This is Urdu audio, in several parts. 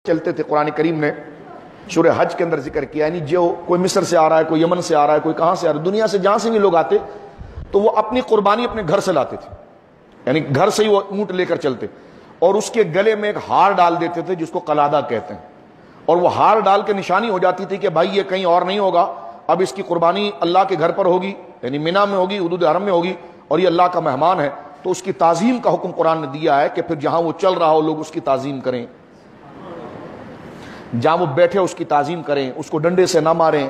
چلتے تھے. قرآن کریم نے سورہ حج کے اندر ذکر کیا، یعنی جو کوئی مصر سے آ رہا ہے، کوئی یمن سے آ رہا ہے، کوئی کہاں سے آ رہا ہے، دنیا سے جہاں سے بھی لوگ آتے تو وہ اپنی قربانی اپنے گھر سے لاتے تھے، یعنی گھر سے ہی وہ اونٹ لے کر چلتے اور اس کے گلے میں ایک ہار ڈال دیتے تھے جس کو قلادہ کہتے ہیں، اور وہ ہار ڈال کے نشانی ہو جاتی تھی کہ بھائی یہ کہیں اور نہیں ہوگا، اب اس کی قربانی اللہ کے گھر پر ہوگی، یعنی مینا میں ہوگی، حدود حرم میں ہوگی، اور یہ اللہ کا مہمان ہے. تو اس کی تعظیم کا حکم قرآن نے دیا ہے کہ پھر جہاں وہ چل رہا ہو لوگ اس کی تعظیم کریں، جہاں وہ بیٹھے اس کی تعظیم کریں، اس کو ڈنڈے سے نہ ماریں،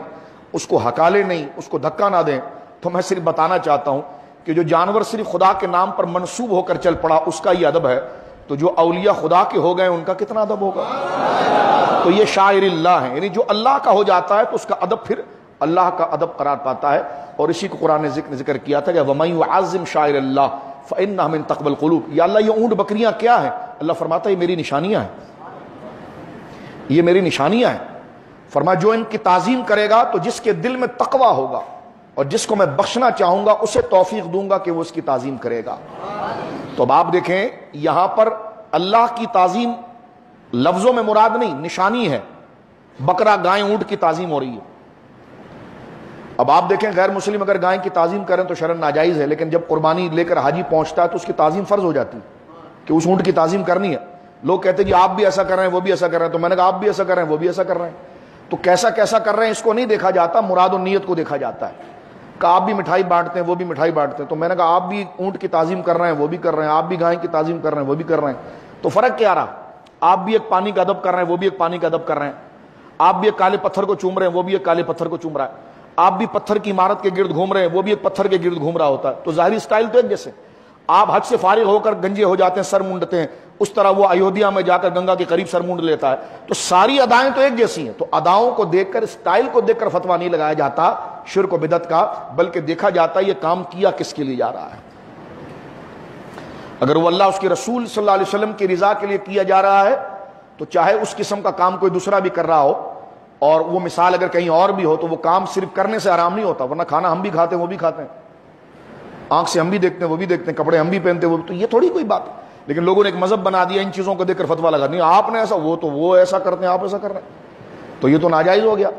اس کو ہکالے نہیں، اس کو دھکا نہ دیں. تو میں صرف بتانا چاہتا ہوں کہ جو جانور صرف خدا کے نام پر منسوب ہو کر چل پڑا اس کا یہ ادب ہے، تو جو اولیاء خدا کے ہو گئے ان کا کتنا ادب ہوگا. تو یہ شاعر اللہ ہیں، یعنی جو اللہ کا ہو جاتا ہے تو اس کا ادب پھر اللہ کا ادب قرار پاتا ہے. اور اسی کو قرآن نے ذکر کیا تھا کہ وَمَن يُعَظِّمْ شَعَائِرَ اللَّهِ فَإِنَّهَا مِن تَقْوَى الْقُلُوبِ. یا اللہ یہ اونٹ بکریاں کیا ہیں؟ اللہ فرماتا ہے یہ میری نشانیاں ہیں، یہ میری نشانیاں ہیں. فرمایا جو ان کی تعظیم کرے گا تو جس کے دل میں تقوی ہوگا اور جس کو میں بخشنا چاہوں گا اسے توفیق دوں گا کہ وہ اس کی تعظیم کرے گا. تو اب آپ دیکھیں یہاں پر اللہ کی تعظیم لفظوں میں مراد نہیں، نشانی ہے. بکرا گائے اونٹ کی تعظیم ہو رہی ہے. اب آپ دیکھیں غیر مسلم اگر گائے کی تعظیم کریں تو شرعاً ناجائز ہے، لیکن جب قربانی لے کر حاجی پہنچتا ہے تو اس کی تعظیم فرض ہو جاتی ہے کہ اس اونٹ کی تعظیم کرنی ہے. لوگ کہتے ہیں جی آپ بھی ایسا کر رہے ہیں وہ بھی ایسا کر رہے ہیں، تو میں نے کہا آپ بھی ایسا کر رہے ہیں وہ بھی ایسا کر رہے ہیں. تو کیسا کیسا کر رہے ہیں اس کو نہیں دیکھا جاتا، مراد و نیت کو دیکھا جاتا ہے. کہ آپ بھی مٹھائی بانٹتے ہیں وہ بھی مٹھائی بانٹتے ہیں، تو میں نے کہا آپ بھی اونٹ کی تعظیم کر رہے ہیں وہ بھی کر رہے ہیں، آپ بھی گائے کی تعظیم کر رہے ہیں وہ بھی کر رہے ہیں، تو فرق کیا رہا؟ آپ بھی ایک پانی کا ادب کر رہے ہیں وہ بھی ایک پانی کا ادب کر رہے ہیں، آپ بھی ایک کالے پتھر کو چوم رہے ہیں وہ بھی ایک کالے پتھر کو چوم رہا ہے، آپ بھی پتھر کی عمارت کے گرد گھوم رہے ہیں وہ بھی ایک پتھر کے گرد گھوم رہا ہوتا ہے. تو ظاہری سٹائل تو ایک جیسے. آپ حج سے فارغ ہو کر گنجے ہو جاتے ہیں، سر مونڈتے ہیں، اس طرح وہ ایودھیا میں جا کر گنگا کے قریب سر مونڈ لیتا ہے. تو ساری ادائیں تو ایک جیسی ہیں. تو اداؤں کو دیکھ کر، سٹائل کو دیکھ کر فتویٰ نہیں لگایا جاتا شرک و بدعت کا، بلکہ دیکھا جاتا ہے یہ کام کیا کس کے لیے جا رہا ہے. اگر وہ اللہ اس کے رسول صلی اللہ علیہ وسلم کی رضا کے لیے کیا جا رہا ہے تو چاہے اس قسم کا کام کوئی دوسرا بھی کر رہا ہو، اور وہ مثال اگر کہیں اور بھی ہو تو وہ کام صرف کرنے سے آرام نہیں ہوتا، ورنہ کھانا ہم بھی کھاتے ہیں وہ بھی کھاتے ہیں، آنکھ سے ہم بھی دیکھتے ہیں وہ بھی دیکھتے ہیں، کپڑے ہم بھی پہنتے ہیں وہ بھی. تو یہ تھوڑی کوئی بات. لیکن لوگوں نے ایک مذہب بنا دیا ان چیزوں کو دیکھ کر فتویٰ لگا، نہیں آپ نے ایسا، وہ ایسا کرتے ہیں آپ ایسا کر رہے ہیں، تو یہ تو ناجائز ہو گیا.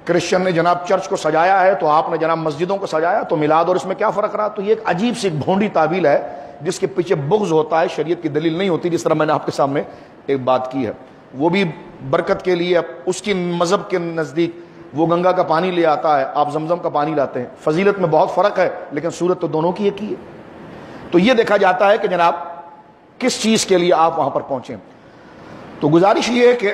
کرسچن نے جناب چرچ کو سجایا ہے تو آپ نے جناب مسجدوں کو سجایا، تو میلاد اور اس میں کیا فرق رہا؟ تو یہ ایک عجیب سی بھونڈی تعویل ہے جس کے پیچھے بغض ہوتا ہے، شریعت کی دلیل نہیں ہوتی. جس طرح میں نے آپ کے سامنے ایک بات کی ہے، وہ بھی برکت کے لیے اس کی مذہب کے نزدیک وہ گنگا کا پانی لے آتا ہے، آپ زمزم کا پانی لاتے ہیں. فضیلت میں بہت فرق ہے لیکن صورت تو دونوں کی ایک ہی ہے. تو یہ دیکھا جاتا ہے کہ جناب کس چیز کے لیے آپ وہاں پر پہنچیں. تو گزارش یہ ہے کہ